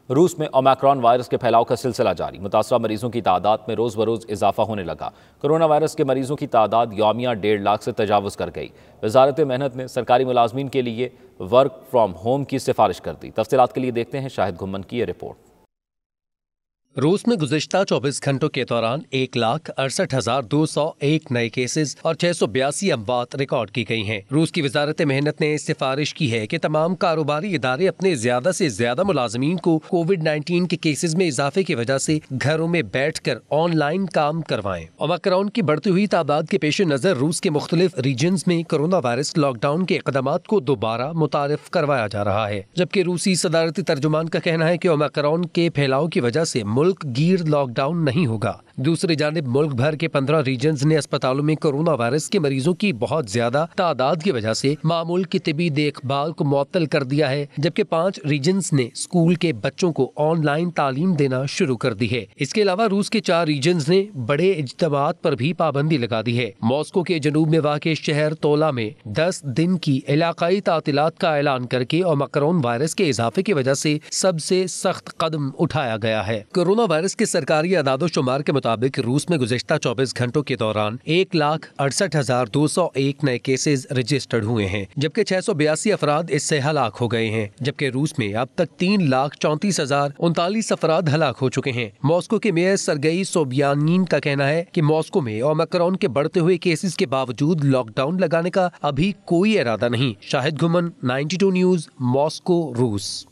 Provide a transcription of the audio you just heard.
روس میں Omicron virus کے پھیلاؤ کا سلسلہ جاری، متاثرہ مریضوں کی تعداد میں روز بروز اضافہ ہونے لگا۔ کرونا وائرس کے مریضوں کی تعداد یومیہ 1.5 لاکھ سے تجاوز کر گئی۔ وزارت محنت نے سرکاری ملازمین کے لیے ورک فرام ہوم کی سفارش کر دی۔ تفصیلات کے لیے دیکھتے ہیں شاہد گھمن کی یہ رپورٹ۔ روس میں گزشتہ 24 گھنٹوں کے دوران 1,68,201 نئے کیسز اور 682 اموات ریکارڈ کی گئی ہیں۔ روس کی وزارت محنت نے سفارش کی ہے کہ تمام کاروباری ادارے اپنے زیادہ سے زیادہ ملازمین کو کووڈ-19 کے کیسز میں اضافے کی وجہ سے گھروں میں بیٹھ کر آن لائن کام کروائیں۔ اومیکرون کی بڑھتی ہوئی تعداد کے پیش نظر روس کے مختلف ریجنز میں کرونا وائرس لاک ڈاؤن کے اقدامات کو دوبارہ متعارف کروایا جا رہا ہے، جبکہ روسی صدارتی ترجمان کا کہنا ہے کہ اومیکرون کے پھیلاؤ کی وجہ سے ملک گیر لاک ڈاؤن نہیں ہوگا۔ دوسری جانب ملک بھر کے 15 ریجنز نے اسپتالوں میں کرونا وائرس کے مریضوں کی بہت زیادہ تعداد کی وجہ سے معمول کی طبی دیکھ بھال کو معطل کر دیا ہے، جبکہ 5 ریجنز نے اسکول کے بچوں کو آن لائن تعلیم دینا شروع کر دی ہے۔ اس کے علاوہ روس کے 4 ریجنز نے بڑے اجتماعات پر بھی پابندی لگا دی ہے۔ ماسکو کے جنوب میں واقع شہر تولا میں 10 دن کی علاقائی تعطیلات کا اعلان کر کے اومیکرون وائرس کے اضافے کی وجہ سے سب سے سخت قدم اٹھایا گیا ہے۔ کرونا وائرس کے سرکاری اعداد و شمار کے مطابق روس میں گزشتہ 24 گھنٹوں کے دوران 1,68,201 نئے کیسز رجسٹرڈ ہوئے ہیں، جبکہ 682 افراد اس سے ہلاک ہو گئے ہیں، جبکہ روس میں اب تک 3,34,039 افراد ہلاک ہو چکے ہیں۔ ماسکو کے میئر سرگئی سوبیانین کا کہنا ہے کہ ماسکو میں اومیکرون کے بڑھتے ہوئے کیسز کے باوجود لاک ڈاؤن لگانے کا ابھی کوئی ارادہ نہیں۔ شاہد گھمن، 92 نیوز، ماسکو، روس۔